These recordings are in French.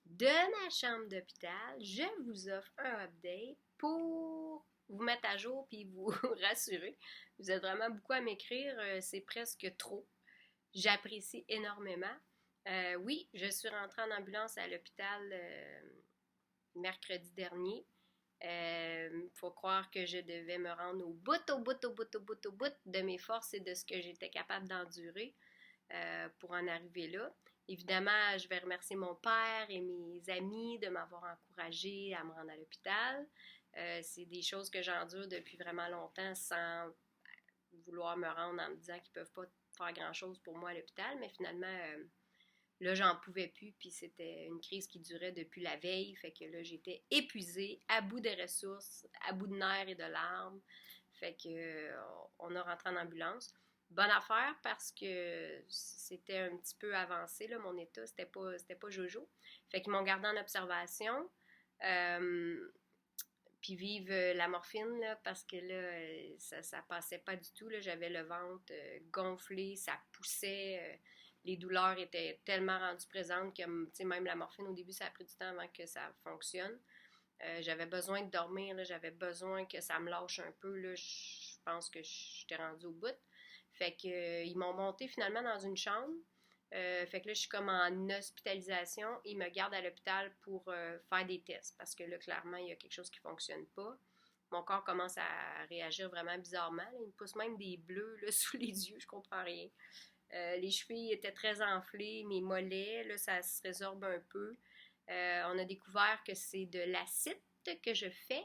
De ma chambre d'hôpital, je vous offre un update pour vous mettre à jour puis vous rassurer. Vous êtes vraiment beaucoup à m'écrire, c'est presque trop. J'apprécie énormément. Oui, je suis rentrée en ambulance à l'hôpital mercredi dernier. Faut croire que je devais me rendre au bout, au bout, au bout, au bout, au bout de mes forces et de ce que j'étais capable d'endurer pour en arriver là. Évidemment, je vais remercier mon père et mes amis de m'avoir encouragée à me rendre à l'hôpital. C'est des choses que j'endure depuis vraiment longtemps sans vouloir me rendre en me disant qu'ils ne peuvent pas faire grand-chose pour moi à l'hôpital, mais finalement, là, j'en pouvais plus, puis c'était une crise qui durait depuis la veille, fait que là, j'étais épuisée, à bout de ressources, à bout de nerfs et de larmes, fait que on a rentré en ambulance. Bonne affaire parce que c'était un petit peu avancé, là, mon état, c'était pas jojo. Fait qu'ils m'ont gardé en observation, puis vive la morphine, là, parce que là, ça passait pas du tout, là, j'avais le ventre gonflé, ça poussait, les douleurs étaient tellement rendues présentes que, tu sais, même la morphine, au début, ça a pris du temps avant que ça fonctionne. J'avais besoin de dormir, là, j'avais besoin que ça me lâche un peu, là, je pense que j'étais rendue au bout. Fait que, ils m'ont monté finalement dans une chambre. Fait que là, je suis comme en hospitalisation. Ils me gardent à l'hôpital pour faire des tests parce que là, clairement, il y a quelque chose qui ne fonctionne pas. Mon corps commence à réagir vraiment bizarrement, là. Il me pousse même des bleus là, sous les yeux, je comprends rien. Les chevilles étaient très enflées, mes mollets, là, ça se résorbe un peu. On a découvert que c'est de l'acide que je fais.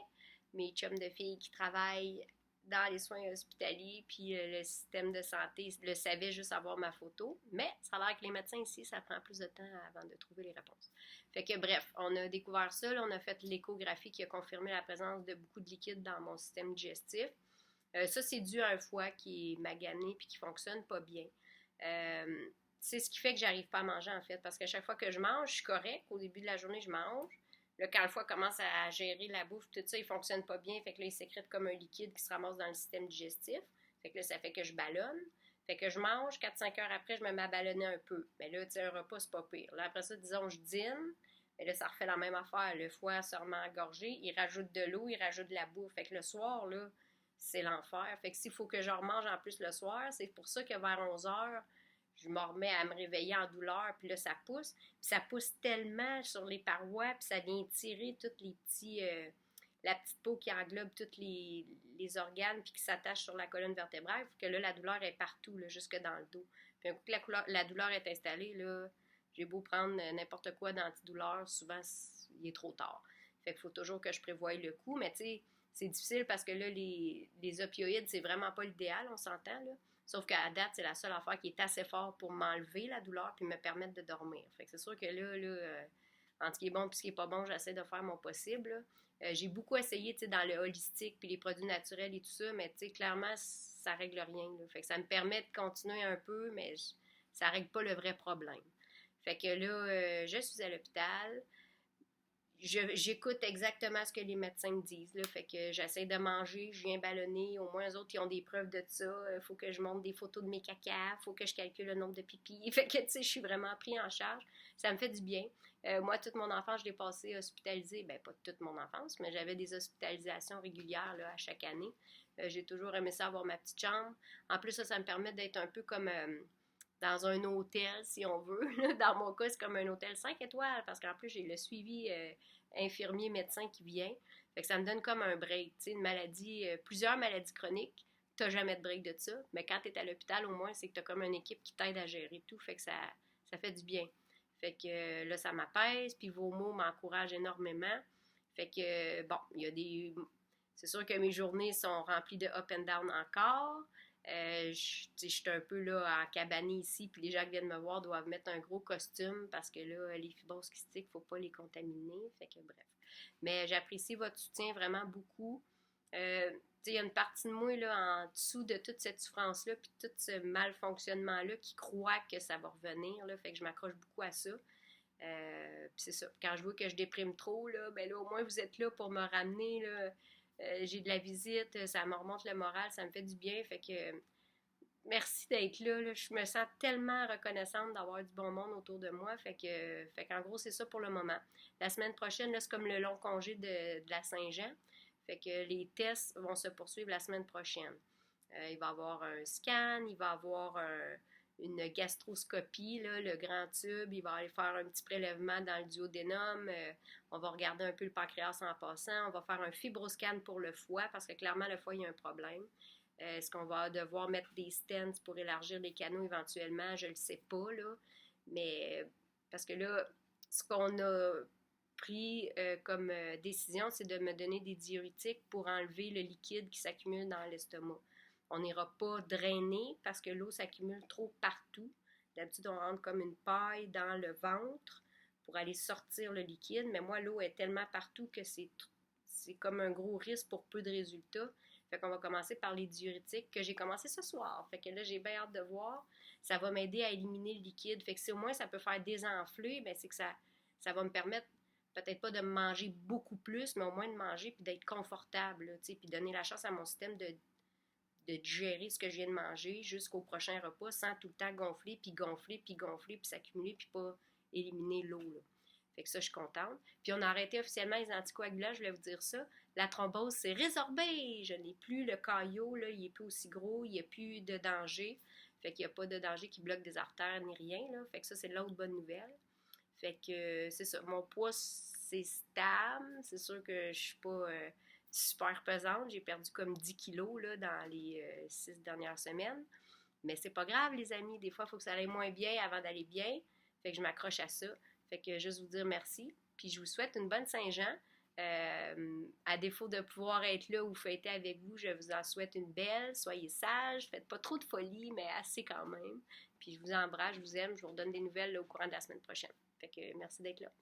Mes chums de filles qui travaillent dans les soins hospitaliers, puis le système de santé le savait juste avoir ma photo. Mais ça a l'air que les médecins ici, ça prend plus de temps avant de trouver les réponses. Fait que bref, on a découvert ça. Là, on a fait l'échographie qui a confirmé la présence de beaucoup de liquide dans mon système digestif. Ça, c'est dû à un foie qui est magané puis qui fonctionne pas bien. C'est ce qui fait que j'arrive pas à manger, en fait, parce qu'à chaque fois que je mange, je suis correct. Au début de la journée, je mange. Là, quand le foie commence à gérer la bouffe, tout ça, il fonctionne pas bien. Fait que là, il sécrète comme un liquide qui se ramasse dans le système digestif. Fait que là, ça fait que je ballonne. Fait que je mange, 4-5 heures après, je me mets à ballonner un peu. Mais là, tu sais, un repas, c'est pas pire. Là, après ça, disons, je dîne. Mais là, ça refait la même affaire. Le foie se remet à gorger. Il rajoute de l'eau, il rajoute de la bouffe. Fait que le soir, là, c'est l'enfer. Fait que s'il faut que je remange en plus le soir, c'est pour ça que vers 11 heures, je me remets à me réveiller en douleur, puis là, ça pousse. Puis ça pousse tellement sur les parois, puis ça vient tirer tous les petits... la petite peau qui englobe tous les organes, puis qui s'attache sur la colonne vertébrale, que là, la douleur est partout, là, jusque dans le dos. Puis un coup que la douleur est installée, là, j'ai beau prendre n'importe quoi d'antidouleur, souvent, il est trop tard. Fait qu'il faut toujours que je prévoie le coup, mais tu sais, c'est difficile parce que là, les opioïdes, c'est vraiment pas l'idéal, on s'entend, là. Sauf qu'à date, c'est la seule affaire qui est assez forte pour m'enlever la douleur puis me permettre de dormir. Fait que c'est sûr que là, entre ce qui est bon et ce qui est pas bon, j'essaie de faire mon possible. J'ai beaucoup essayé, tu sais, dans le holistique puis les produits naturels et tout ça, mais tu sais, clairement, ça règle rien, là. Fait que ça me permet de continuer un peu, mais ça règle pas le vrai problème. Fait que là, je suis à l'hôpital. J'écoute exactement ce que les médecins me disent. Là, fait que j'essaie de manger, je viens ballonner. Au moins, eux autres, ils ont des preuves de ça. Il faut que je montre des photos de mes cacas. Il faut que je calcule le nombre de pipis. Fait que, tu sais, je suis vraiment pris en charge. Ça me fait du bien. Moi, toute mon enfance, je l'ai passée hospitalisée. Ben, pas toute mon enfance, mais j'avais des hospitalisations régulières là, à chaque année. J'ai toujours aimé ça, avoir ma petite chambre. En plus, ça me permet d'être un peu comme dans un hôtel, si on veut. Dans mon cas, c'est comme un hôtel 5 étoiles, parce qu'en plus, j'ai le suivi infirmier, médecin qui vient. Fait que ça me donne comme un break. Tu sais, une maladie, plusieurs maladies chroniques, t'as jamais de break de ça. Mais quand t'es à l'hôpital, au moins, c'est que t'as comme une équipe qui t'aide à gérer tout. Fait que ça fait du bien. Fait que là, ça m'apaise, puis vos mots m'encouragent énormément. Fait que, bon, il y a des... C'est sûr que mes journées sont remplies de up and down encore. Je suis un peu là en cabané ici, puis les gens qui viennent me voir doivent mettre un gros costume parce que là, les fibroses kystiques, faut pas les contaminer. Fait que bref. Mais j'apprécie votre soutien vraiment beaucoup. Il y a une partie de moi là, en dessous de toute cette souffrance-là, puis tout ce malfonctionnement-là qui croit que ça va revenir. Là, fait que je m'accroche beaucoup à ça. Puis c'est ça. Quand je vois que je déprime trop, là, ben là, au moins vous êtes là pour me ramener. Là, j'ai de la visite, ça me remonte le moral, ça me fait du bien. Fait que merci d'être là. Je me sens tellement reconnaissante d'avoir du bon monde autour de moi. Fait qu'en gros, c'est ça pour le moment. La semaine prochaine, là, c'est comme le long congé de la Saint-Jean. Fait que les tests vont se poursuivre la semaine prochaine. Il va y avoir un scan, il va y avoir une gastroscopie, là, le grand tube, il va aller faire un petit prélèvement dans le duodénum, on va regarder un peu le pancréas en passant, on va faire un fibroscan pour le foie, parce que clairement, le foie, il y a un problème. Est-ce qu'on va devoir mettre des stents pour élargir les canaux éventuellement? Je ne le sais pas, là. Mais parce que là, ce qu'on a pris comme décision, c'est de me donner des diurétiques pour enlever le liquide qui s'accumule dans l'estomac. On n'ira pas drainer parce que l'eau s'accumule trop partout. D'habitude, on rentre comme une paille dans le ventre pour aller sortir le liquide, mais moi, l'eau est tellement partout que c'est comme un gros risque pour peu de résultats. Fait qu'on va commencer par les diurétiques que j'ai commencé ce soir. Fait que là, j'ai bien hâte de voir. Ça va m'aider à éliminer le liquide. Fait que si au moins ça peut faire désenfler, ben c'est que ça va me permettre peut-être pas de manger beaucoup plus, mais au moins de manger puis d'être confortable, là, puis donner la chance à mon système de digérer ce que je viens de manger jusqu'au prochain repas sans tout le temps gonfler, puis gonfler, puis gonfler, puis s'accumuler, puis pas éliminer l'eau, là. Fait que ça, je suis contente. Puis on a arrêté officiellement les anticoagulants, je voulais vous dire ça. La thrombose, c'est résorbé. Je n'ai plus le caillot, là, il n'est plus aussi gros, il n'y a plus de danger. Fait qu'il n'y a pas de danger qui bloque des artères ni rien, là. Fait que ça, c'est l'autre bonne nouvelle. Fait que c'est ça. Mon poids, c'est stable. C'est sûr que je suis pas super pesante. J'ai perdu comme 10 kilos là, dans les 6 dernières semaines. Mais c'est pas grave, les amis. Des fois, il faut que ça aille moins bien avant d'aller bien. Fait que je m'accroche à ça. Fait que juste vous dire merci. Puis je vous souhaite une bonne Saint-Jean. À défaut de pouvoir être là ou fêter avec vous, je vous en souhaite une belle. Soyez sages. Faites pas trop de folie, mais assez quand même. Puis je vous embrasse, je vous aime. Je vous redonne des nouvelles là, au courant de la semaine prochaine. Fait que merci d'être là.